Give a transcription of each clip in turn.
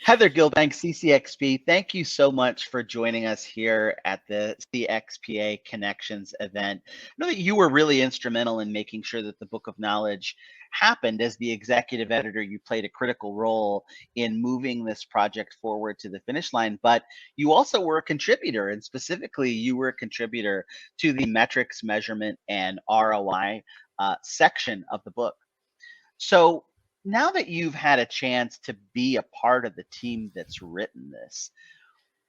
Heather Gillbanks, CCXP, thank you so much for joining us here at the CXPA Connections event. I know that you were really instrumental in making sure that the Book of Knowledge happened. As the executive editor, you played a critical role in moving this project forward to the finish line, but you also were a contributor, and specifically, you were a contributor to the metrics, measurement, and ROI section of the book. So now that you've had a chance to be a part of the team that's written this,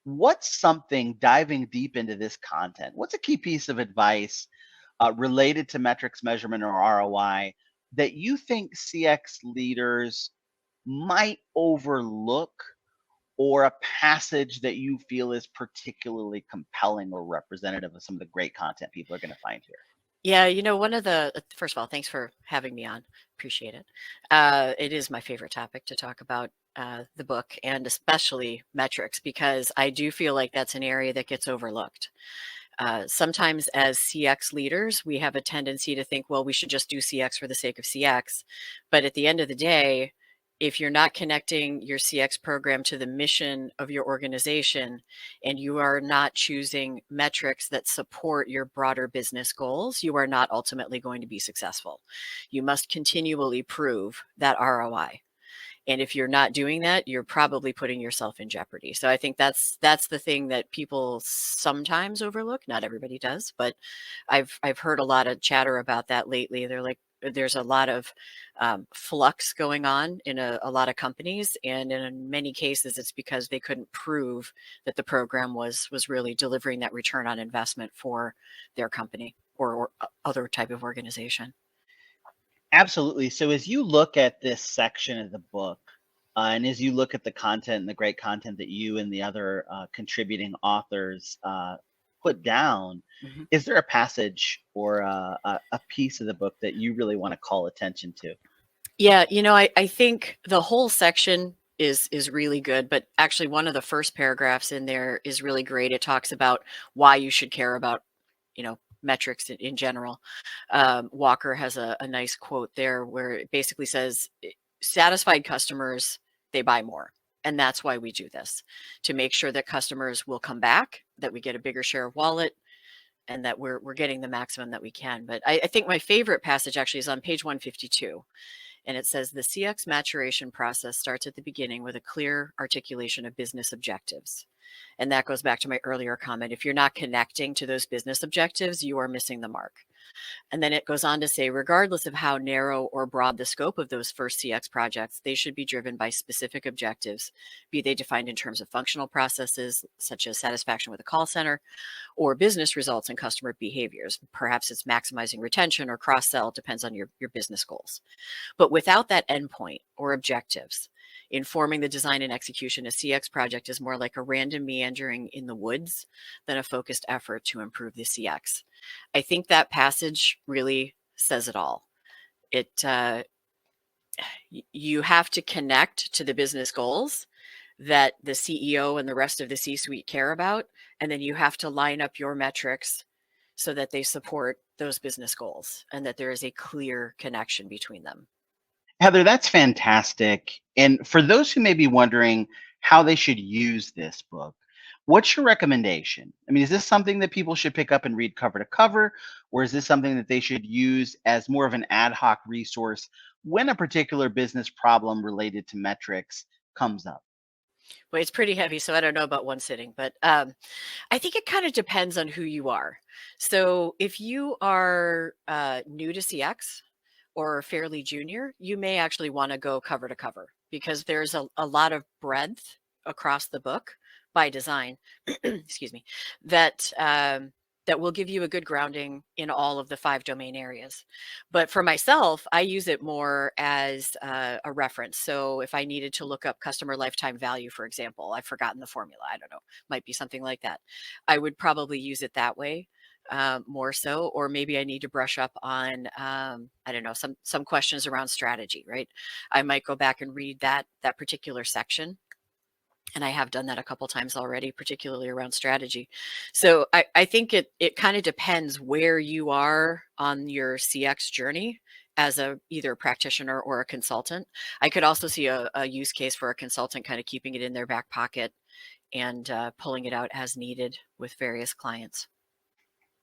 what's something diving deep into this content? What's a key piece of advice related to metrics, measurement, or ROI that you think CX leaders might overlook, or a passage that you feel is particularly compelling or representative of some of the great content people are going to find here? Yeah, first of all, thanks for having me on. Appreciate it. It is my favorite topic to talk about, the book, and especially metrics, because I do feel like that's an area that gets overlooked. Sometimes as CX leaders, we have a tendency to think, well, we should just do CX for the sake of CX. But at the end of the day, if you're not connecting your CX program to the mission of your organization, and you are not choosing metrics that support your broader business goals, you are not ultimately going to be successful. You must continually prove that ROI. And if you're not doing that, you're probably putting yourself in jeopardy. So I think that's the thing that people sometimes overlook. Not everybody does, but I've heard a lot of chatter about that lately. They're like, there's a lot of flux going on in a lot of companies, and in many cases, it's because they couldn't prove that the program was really delivering that return on investment for their company or other type of organization. Absolutely. So as you look at this section of the book, and as you look at the content and the great content that you and the other contributing authors put down, Mhm. is there a passage or a piece of the book that you really want to call attention to? Yeah, I think the whole section is really good, but actually one of the first paragraphs in there is really great. It talks about why you should care about, metrics in general. Walker has a nice quote there where it basically says, satisfied customers, they buy more. And that's why we do this, to make sure that customers will come back, that we get a bigger share of wallet, and that we're getting the maximum that we can. But I think my favorite passage actually is on page 152. And it says the CX maturation process starts at the beginning with a clear articulation of business objectives. And that goes back to my earlier comment. If you're not connecting to those business objectives, you are missing the mark. And then it goes on to say, regardless of how narrow or broad the scope of those first CX projects, they should be driven by specific objectives, be they defined in terms of functional processes, such as satisfaction with a call center, or business results and customer behaviors. Perhaps it's maximizing retention or cross-sell, depends on your business goals. But without that endpoint or objectives, informing the design and execution, a CX project is more like a random meandering in the woods than a focused effort to improve the CX. I think that passage really says it all. You have to connect to the business goals that the CEO and the rest of the C-suite care about, and then you have to line up your metrics so that they support those business goals and that there is a clear connection between them. Heather, that's fantastic. And for those who may be wondering how they should use this book, what's your recommendation? I mean, is this something that people should pick up and read cover to cover, or is this something that they should use as more of an ad hoc resource when a particular business problem related to metrics comes up? Well, it's pretty heavy, so I don't know about one sitting, but I think it kind of depends on who you are. So if you are new to CX or fairly junior, you may actually want to go cover to cover because there's a lot of breadth across the book by design, excuse me, that that will give you a good grounding in all of the 5 domain areas. But for myself, I use it more as a reference. So if I needed to look up customer lifetime value, for example, I've forgotten the formula. I don't know, might be something like that. I would probably use it that way more so, or maybe I need to brush up on I don't know, some questions around strategy, right? I might go back and read that particular section, and I have done that a couple times already, particularly around strategy. So I think it kind of depends where you are on your CX journey as either a practitioner or a consultant. I could also see a use case for a consultant kind of keeping it in their back pocket and pulling it out as needed with various clients.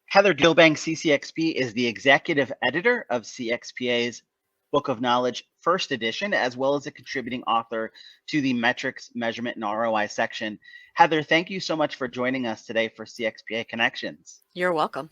Heather Gillbanks, CCXP, is the executive editor of CXPA's Book of Knowledge First Edition, as well as a contributing author to the Metrics, Measurement, and ROI section. Heather, thank you so much for joining us today for CXPA Connections. You're welcome.